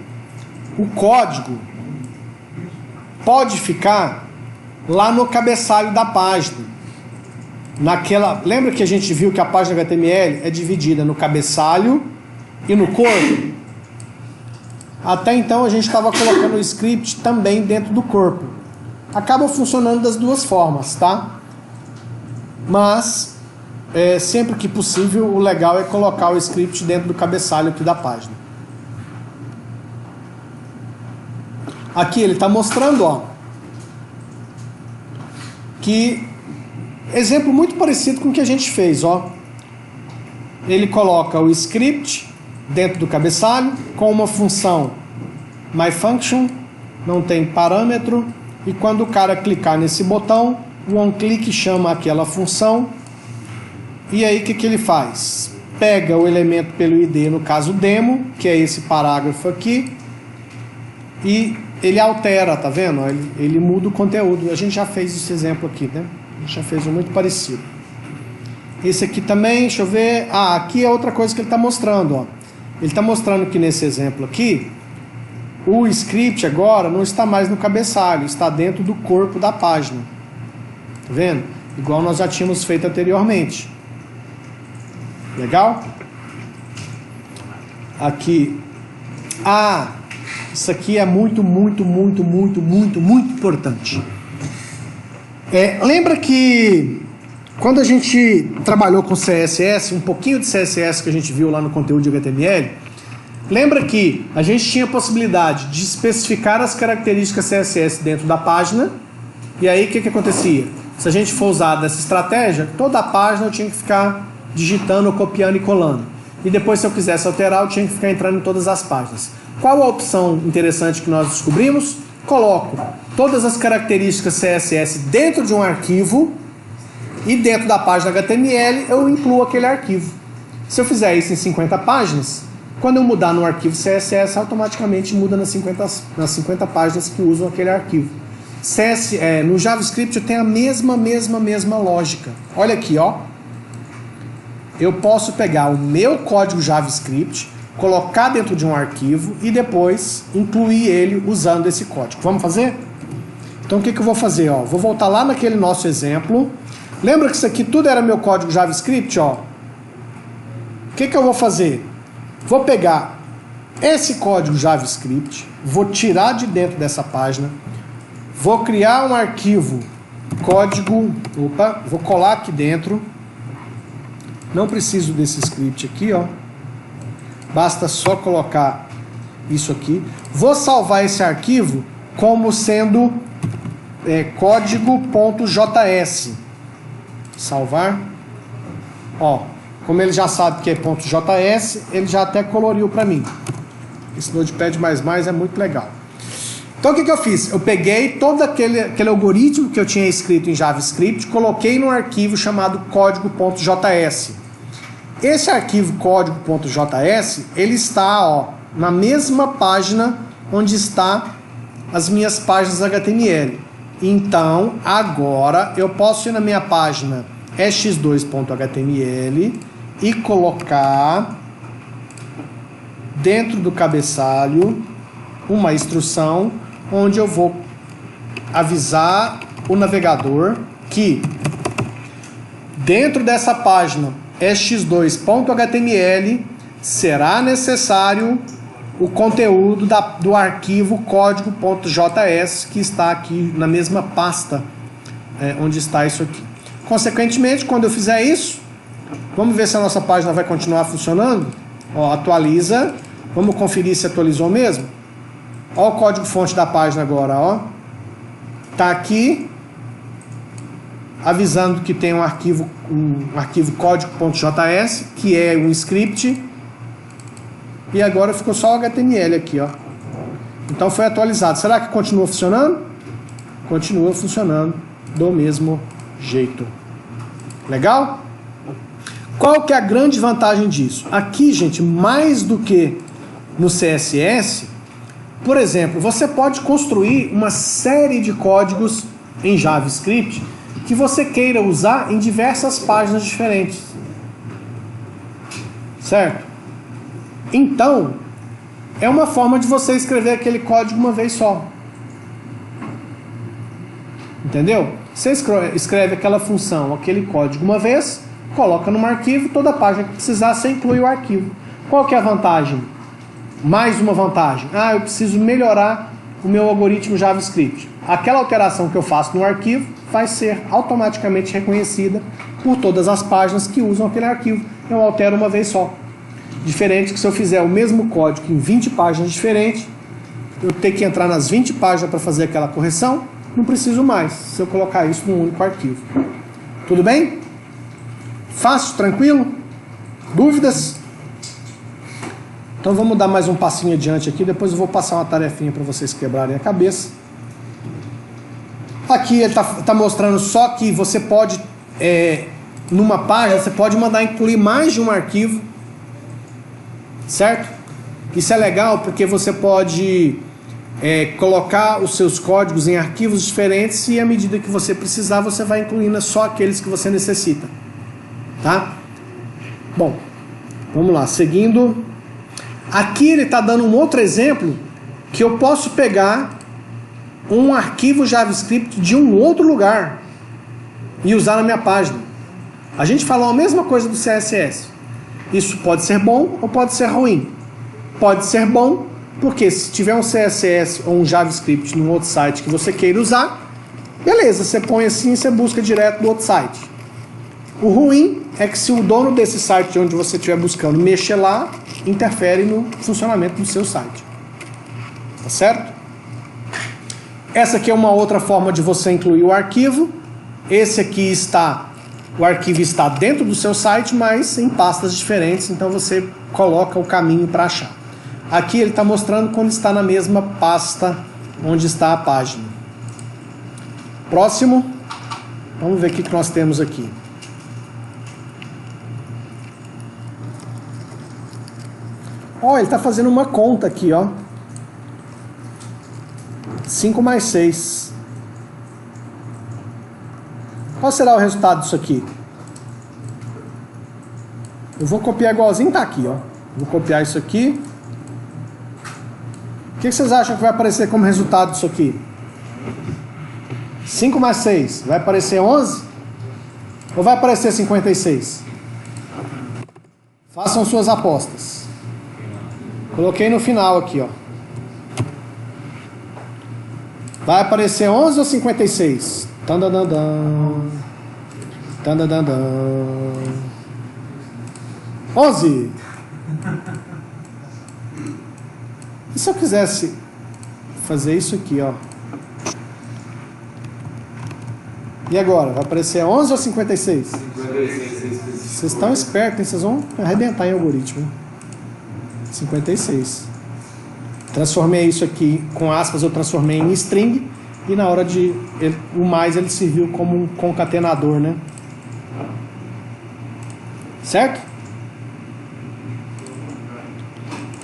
o código pode ficar lá no cabeçalho da página. Lembra que a gente viu que a página HTML é dividida no cabeçalho e no corpo? Até então a gente estava colocando o script também dentro do corpo. Acaba funcionando das duas formas, tá? Mas, sempre que possível, o legal é colocar o script dentro do cabeçalho aqui da página. Aqui ele está mostrando, ó, que exemplo muito parecido com o que a gente fez, ó. Ele coloca o script dentro do cabeçalho com uma função myFunction, não tem parâmetro, e quando o cara clicar nesse botão, o onClick chama aquela função, e aí o que ele faz? Pega o elemento pelo ID, no caso demo, que é esse parágrafo aqui, e ele altera, tá vendo? Ele muda o conteúdo. A gente já fez esse exemplo aqui, né? A gente já fez um muito parecido. Esse aqui também, deixa eu ver. Ah, aqui é outra coisa que ele está mostrando, ó. Ele está mostrando que nesse exemplo aqui, o script agora não está mais no cabeçalho, está dentro do corpo da página. Tá vendo? Igual nós já tínhamos feito anteriormente. Legal? Aqui. Ah, isso aqui é muito importante. Lembra que quando a gente trabalhou com CSS, um pouquinho de CSS que a gente viu lá no conteúdo de HTML, lembra que a gente tinha a possibilidade de especificar as características CSS dentro da página, e aí o que acontecia? Se a gente for usar dessa estratégia, toda a página eu tinha que ficar digitando, copiando e colando. E depois, se eu quisesse alterar, eu tinha que ficar entrando em todas as páginas. Qual a opção interessante que nós descobrimos? Coloco todas as características CSS dentro de um arquivo, e dentro da página HTML eu incluo aquele arquivo. Se eu fizer isso em 50 páginas, quando eu mudar no arquivo CSS, automaticamente muda nas 50 páginas que usam aquele arquivo. No JavaScript eu tenho a mesma lógica. Olha aqui, ó. Eu posso pegar o meu código JavaScript, colocar dentro de um arquivo e depois incluir ele usando esse código. Vamos fazer? Então o que eu vou fazer? Ó? Vou voltar lá naquele nosso exemplo. Lembra que isso aqui tudo era meu código JavaScript? Ó? O que eu vou fazer? Vou pegar esse código JavaScript, vou tirar de dentro dessa página, vou criar um arquivo código, vou colar aqui dentro. Não preciso desse script aqui, ó. Basta só colocar isso aqui. Vou salvar esse arquivo como sendo código.js. Salvar. Ó, como ele já sabe que é .js, ele já até coloriu para mim. Esse Notepad++ é muito legal. Então o que eu fiz? Eu peguei todo aquele algoritmo que eu tinha escrito em JavaScript, coloquei num arquivo chamado código.js. Esse arquivo código.js, ele está, ó, na mesma página onde está as minhas páginas HTML. Então, agora eu posso ir na minha página x2.html e colocar dentro do cabeçalho uma instrução onde eu vou avisar o navegador que dentro dessa página x2.html será necessário o conteúdo do arquivo código.js que está aqui na mesma pasta onde está isso aqui. Consequentemente, quando eu fizer isso, vamos ver se a nossa página vai continuar funcionando. Ó, atualiza. Vamos conferir se atualizou mesmo. Ó o código-fonte da página agora, ó. Tá aqui avisando que tem um arquivo código.js, que é um script. E agora ficou só o HTML aqui, ó. Então foi atualizado. Será que continua funcionando? Continua funcionando do mesmo jeito. Legal? Qual que é a grande vantagem disso? Aqui, gente, mais do que no CSS, por exemplo, você pode construir uma série de códigos em JavaScript que você queira usar em diversas páginas diferentes. Certo? Então, é uma forma de você escrever aquele código uma vez só. Entendeu? Você escreve aquela função, aquele código uma vez, coloca num arquivo, toda página que precisar, você inclui o arquivo. Qual que é a vantagem? Mais uma vantagem. Eu preciso melhorar o meu algoritmo JavaScript. Aquela alteração que eu faço no arquivo vai ser automaticamente reconhecida por todas as páginas que usam aquele arquivo. Eu altero uma vez só. Diferente que se eu fizer o mesmo código em 20 páginas diferentes, eu ter que entrar nas 20 páginas para fazer aquela correção, não preciso mais, se eu colocar isso num único arquivo. Tudo bem? Fácil, tranquilo? Dúvidas? Então vamos dar mais um passinho adiante aqui, depois eu vou passar uma tarefinha para vocês quebrarem a cabeça. Aqui ele está mostrando só que você pode, numa página, você pode mandar incluir mais de um arquivo, certo? Isso é legal porque você pode colocar os seus códigos em arquivos diferentes e à medida que você precisar, você vai incluindo só aqueles que você necessita. Tá? Bom, vamos lá, seguindo. Aqui ele está dando um outro exemplo que eu posso pegar um arquivo JavaScript de um outro lugar e usar na minha página. A gente falou a mesma coisa do CSS. Isso pode ser bom ou pode ser ruim. Pode ser bom porque se tiver um CSS ou um JavaScript num outro site que você queira usar, beleza, você põe assim e você busca direto do outro site. O ruim é que se o dono desse site onde você estiver buscando mexer lá, interfere no funcionamento do seu site. Tá certo? Essa aqui é uma outra forma de você incluir o arquivo. Esse aqui o arquivo está dentro do seu site, mas em pastas diferentes, então você coloca o caminho para achar. Aqui ele está mostrando quando está na mesma pasta onde está a página. Próximo. Vamos ver o que nós temos aqui. Ele está fazendo uma conta aqui, 5 mais 6. Qual será o resultado disso aqui? Eu vou copiar igualzinho, tá aqui, Vou copiar isso aqui. O que vocês acham que vai aparecer como resultado disso aqui? 5 mais 6. Vai aparecer 11? Ou vai aparecer 56? Façam suas apostas. Coloquei no final aqui, Vai aparecer 11 ou 56? Tandandandã. Tandandandã. 11. E se eu quisesse fazer isso aqui, E agora? Vai aparecer 11 ou 56? 56. Vocês estão espertos, hein? Vocês vão arrebentar em algoritmo, hein? 56. Transformei isso aqui, com aspas, eu transformei em string. E na hora de... o mais ele serviu como um concatenador, né? Certo?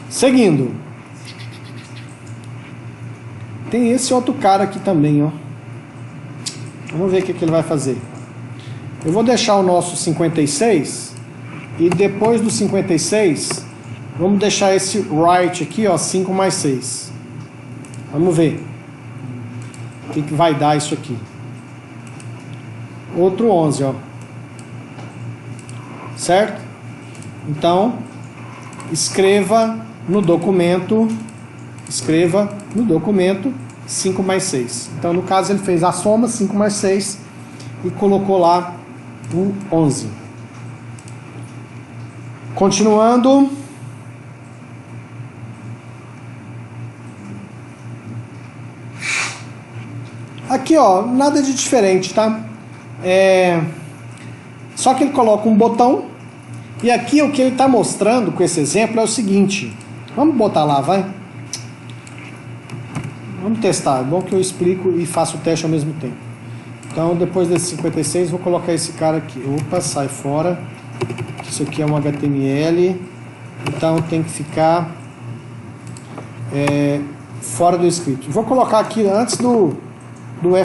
Seguindo. Tem esse outro cara aqui também, Vamos ver o que ele vai fazer. Eu vou deixar o nosso 56. E depois do 56... vamos deixar esse write aqui, 5 mais 6. Vamos ver o que vai dar isso aqui. Outro 11, Certo? Então, escreva no documento 5 mais 6. Então, no caso, ele fez a soma 5 mais 6 e colocou lá o 11. Continuando. Aqui, nada de diferente, tá? Só que ele coloca um botão. E aqui o que ele está mostrando com esse exemplo é o seguinte. Vamos botar lá, vai? Vamos testar. É bom que eu explico e faço o teste ao mesmo tempo. Então, depois desse 56, vou colocar esse cara aqui. Opa, sai fora. Isso aqui é um HTML. Então, tem que ficar fora do script. Vou colocar aqui antes do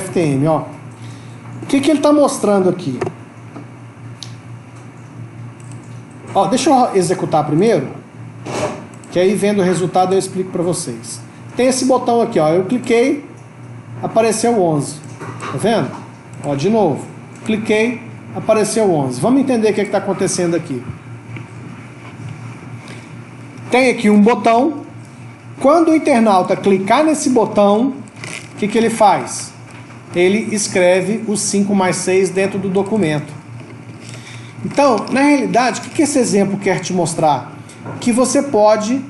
FTM, O que ele está mostrando aqui? Deixa eu executar primeiro, que aí vendo o resultado eu explico para vocês. Tem esse botão aqui, eu cliquei, apareceu 11. Tá vendo? De novo, cliquei, apareceu 11. Vamos entender o que está acontecendo aqui. tem aqui um botão. Quando o internauta clicar nesse botão, o que ele faz? Ele escreve os 5 mais 6 dentro do documento. Então, na realidade, o que esse exemplo quer te mostrar? Que você pode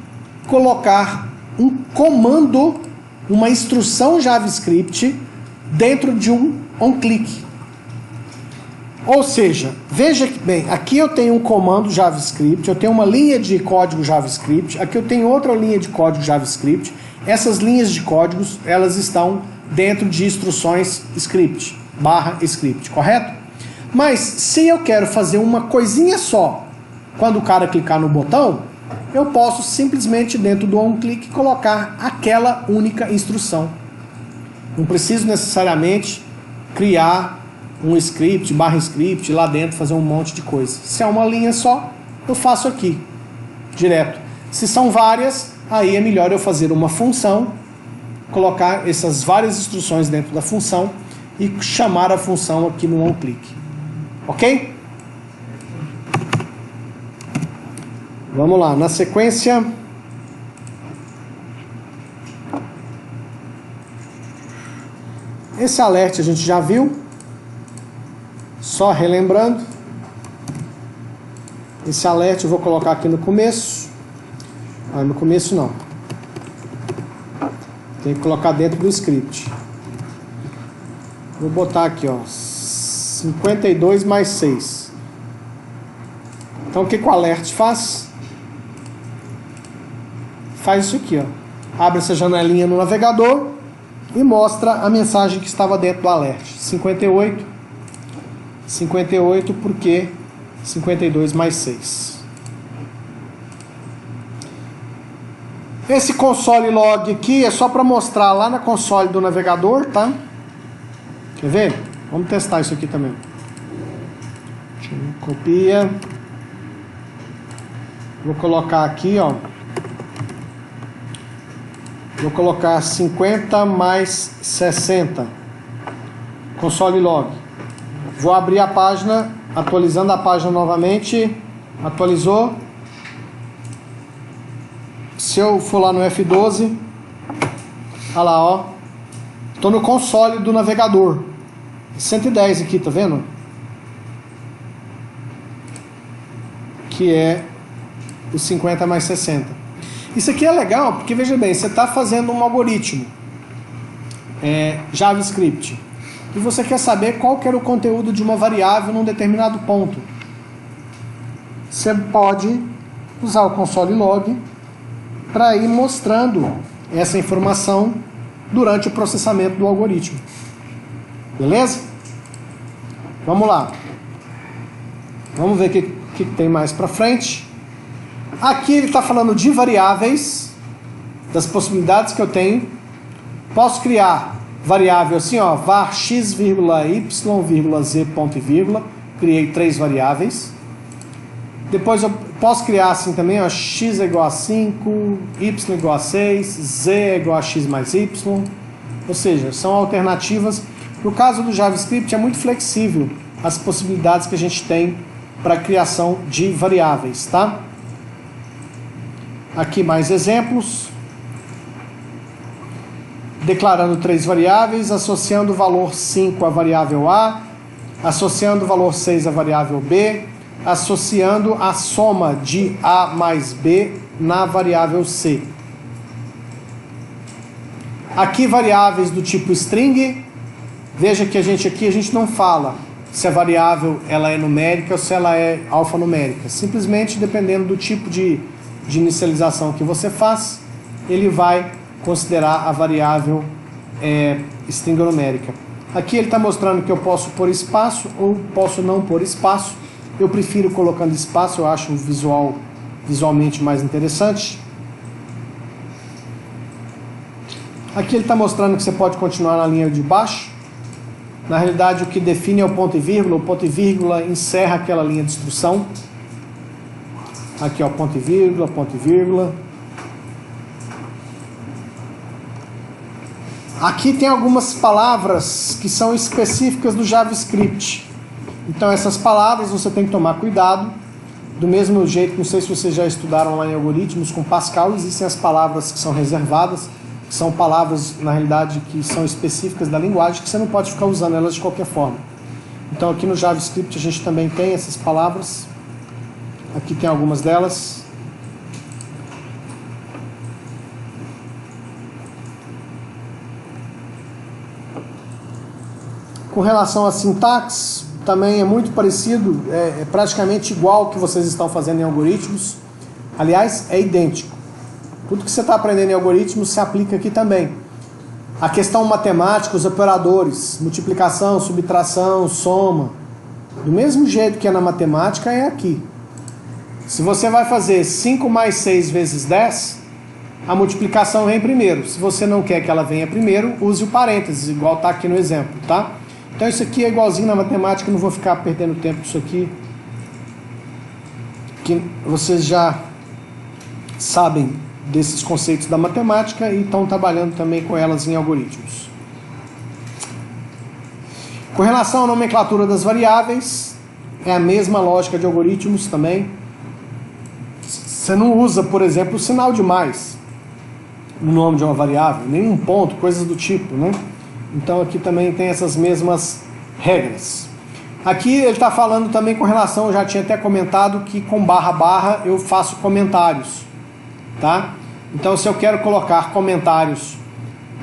colocar um comando, uma instrução JavaScript dentro de um onClick. Ou seja, veja que bem, aqui eu tenho um comando JavaScript, eu tenho uma linha de código JavaScript, aqui eu tenho outra linha de código JavaScript. Essas linhas de códigos, elas estão dentro de instruções script, /script, correto? Mas se eu quero fazer uma coisinha só, quando o cara clicar no botão, eu posso simplesmente dentro do onClick colocar aquela única instrução. Não preciso necessariamente criar um script, /script, lá dentro fazer um monte de coisa. Se é uma linha só, eu faço aqui, direto. Se são várias, aí é melhor eu fazer uma função, colocar essas várias instruções dentro da função e chamar a função aqui no onClick. Ok? Vamos lá, na sequência... Esse alert a gente já viu. Só relembrando. Esse alert eu vou colocar aqui no começo. Ah, no começo não. Tem que colocar dentro do script. Vou botar aqui, ó, 52 mais 6. Então o que o alert faz? Faz isso aqui, ó. Abre essa janelinha no navegador e mostra a mensagem que estava dentro do alert. 58 porque 52 mais 6. Esse console log aqui é só para mostrar lá na console do navegador, tá? Quer ver? Vamos testar isso aqui também. Copia. Vou colocar aqui, ó. Vou colocar 50 mais 60. Console log. Vou abrir a página, atualizando a página novamente. Atualizou. Se eu for lá no F12, olha lá, ó. Estou no console do navegador. 110 aqui, tá vendo? Que é os 50 mais 60. Isso aqui é legal, porque veja bem, você está fazendo um algoritmo JavaScript e você quer saber qual que era o conteúdo de uma variável num determinado ponto. Você pode usar o console log para ir mostrando essa informação durante o processamento do algoritmo. Beleza? Vamos lá. Vamos ver o que tem mais para frente. Aqui ele está falando de variáveis, das possibilidades que eu tenho. Posso criar variável assim, ó, var x, y, z, ponto e vírgula. Criei 3 variáveis. Depois eu posso criar assim também, ó, x é igual a 5, y é igual a 6, z é igual a x mais y. Ou seja, são alternativas. No caso do JavaScript é muito flexível as possibilidades que a gente tem para a criação de variáveis, tá? Aqui mais exemplos. Declarando 3 variáveis, associando o valor 5 à variável A, associando o valor 6 à variável B, associando a soma de A mais B na variável C. Aqui variáveis do tipo string. Veja que a gente não fala se a variável ela é numérica ou se ela é alfanumérica. Simplesmente dependendo do tipo de inicialização que você faz, ele vai considerar a variável string numérica. Aqui ele está mostrando que eu posso pôr espaço ou posso não pôr espaço. Eu prefiro colocando espaço, eu acho visualmente mais interessante. Aqui ele está mostrando que você pode continuar na linha de baixo. Na realidade, o que define é o ponto e vírgula encerra aquela linha de instrução. Aqui, ó, ponto e vírgula. Aqui tem algumas palavras que são específicas do JavaScript. Então, essas palavras você tem que tomar cuidado Do mesmo jeito, não sei se vocês já estudaram lá em algoritmos, com Pascal existem as palavras que são reservadas, que são palavras, na realidade, que são específicas da linguagem, que você não pode ficar usando elas de qualquer forma. Então aqui no JavaScript a gente também tem essas palavras. Aqui tem algumas delas. Com relação à sintaxe, também é muito parecido, é praticamente igual ao que vocês estão fazendo em algoritmos. Aliás, é idêntico. Tudo que você está aprendendo em algoritmos se aplica aqui também. A questão matemática, os operadores, multiplicação, subtração, soma, do mesmo jeito que é na matemática, é aqui. Se você vai fazer 5 mais 6 vezes 10, a multiplicação vem primeiro. Se você não quer que ela venha primeiro, use o parênteses, igual está aqui no exemplo, tá? Então isso aqui é igualzinho na matemática, não vou ficar perdendo tempo com isso aqui, que vocês já sabem desses conceitos da matemática e estão trabalhando também com elas em algoritmos. Com relação à nomenclatura das variáveis, é a mesma lógica de algoritmos também. Você não usa, por exemplo, o sinal de mais no nome de uma variável, nenhum ponto, coisas do tipo, né? Então aqui também tem essas mesmas regras. Aqui ele está falando também com relação, eu já tinha até comentado que com barra barra eu faço comentários, tá? Então se eu quero colocar comentários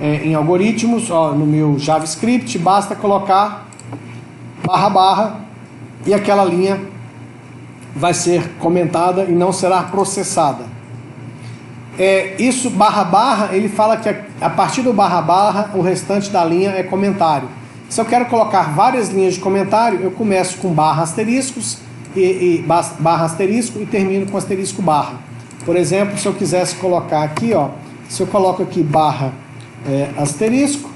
em algoritmos, ó, no meu JavaScript, basta colocar barra barra e aquela linha vai ser comentada e não será processada. Isso barra barra, ele fala que a partir do barra barra o restante da linha é comentário. Se eu quero colocar várias linhas de comentário, eu começo com barra asteriscos barra asterisco e termino com asterisco barra. Por exemplo, se eu quisesse colocar aqui, ó, se eu coloco aqui barra asterisco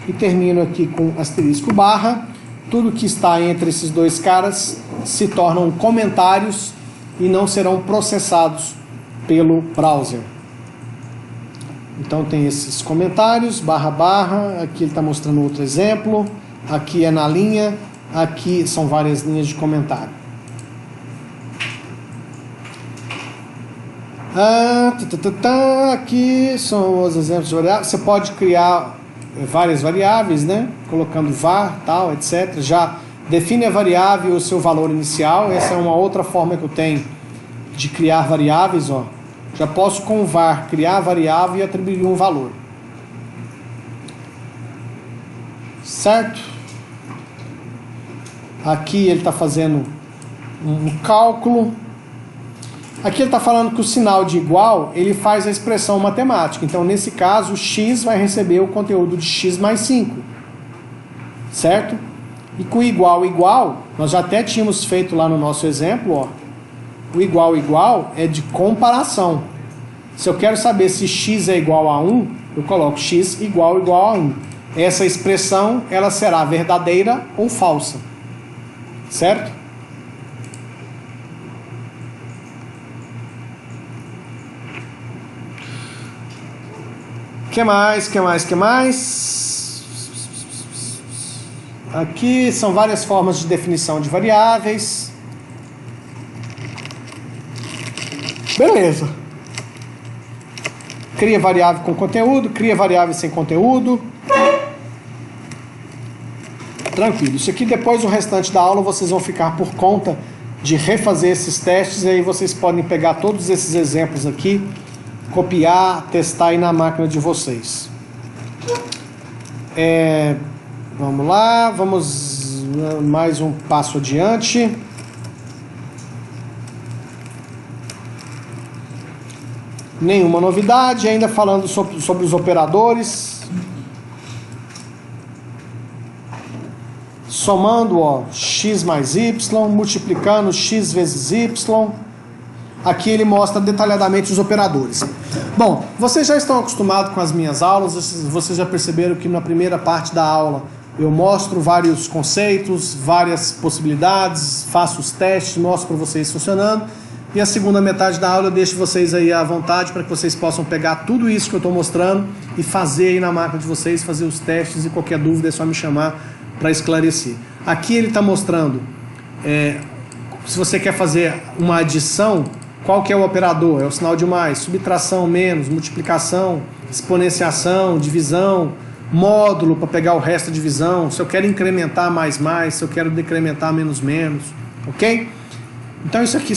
e termino aqui com asterisco barra, tudo que está entre esses dois caras se tornam comentários e não serão processados pelo browser. Então tem esses comentários, barra barra, aqui ele está mostrando outro exemplo, aqui é na linha, aqui são várias linhas de comentário. Aqui são os exemplos de variáveis. Você pode criar várias variáveis, né? Colocando var, tal, etc. Já define a variável e o seu valor inicial. Essa é uma outra forma que eu tenho de criar variáveis, ó. Já posso com var criar a variável e atribuir um valor. Certo? Aqui ele está fazendo um cálculo. Aqui ele está falando que o sinal de igual, ele faz a expressão matemática. Então, nesse caso, x vai receber o conteúdo de x mais 5. Certo? E com igual, igual, nós já até tínhamos feito lá no nosso exemplo, ó. O igual, igual é de comparação. Se eu quero saber se x é igual a 1, eu coloco x igual a 1. Essa expressão, ela será verdadeira ou falsa. Certo? Que mais? Aqui são várias formas de definição de variáveis. Beleza. Cria variável com conteúdo, cria variável sem conteúdo. Tranquilo. Isso aqui depois o restante da aula vocês vão ficar por conta de refazer esses testes. E aí vocês podem pegar todos esses exemplos aqui, copiar, testar aí na máquina de vocês. Vamos lá, vamos mais um passo adiante. Nenhuma novidade, ainda falando sobre os operadores. Somando, ó, x mais y, multiplicando x vezes y. Aqui ele mostra detalhadamente os operadores. Bom, vocês já estão acostumados com as minhas aulas, vocês já perceberam que na primeira parte da aula eu mostro vários conceitos, várias possibilidades, faço os testes, mostro para vocês funcionando. E a segunda metade da aula eu deixo vocês aí à vontade para que vocês possam pegar tudo isso que eu estou mostrando e fazer aí na máquina de vocês, fazer os testes, e qualquer dúvida é só me chamar para esclarecer. Aqui ele está mostrando se você quer fazer uma adição, qual que é o operador? É o sinal de mais, subtração, menos, multiplicação, exponenciação, divisão, módulo para pegar o resto da divisão, se eu quero incrementar mais, se eu quero decrementar menos, ok? Então isso aqui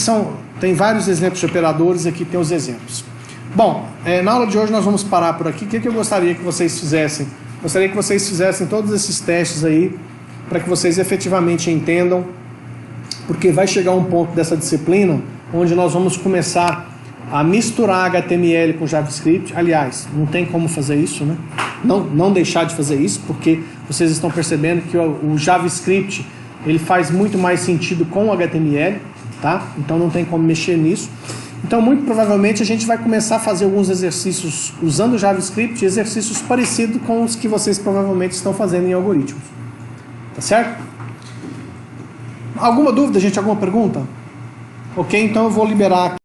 tem vários exemplos de operadores, aqui tem os exemplos. Bom, na aula de hoje nós vamos parar por aqui. O que eu gostaria que vocês fizessem? Gostaria que vocês fizessem todos esses testes aí, para que vocês efetivamente entendam, porque vai chegar um ponto dessa disciplina onde nós vamos começar a misturar HTML com JavaScript. Aliás, não tem como fazer isso, né? Não deixar de fazer isso, porque vocês estão percebendo que o JavaScript ele faz muito mais sentido com o HTML, tá? Então não tem como mexer nisso. Então muito provavelmente a gente vai começar a fazer alguns exercícios usando o JavaScript, exercícios parecidos com os que vocês provavelmente estão fazendo em algoritmos. Tá certo? Alguma dúvida, gente? Alguma pergunta? Ok, então eu vou liberar aqui.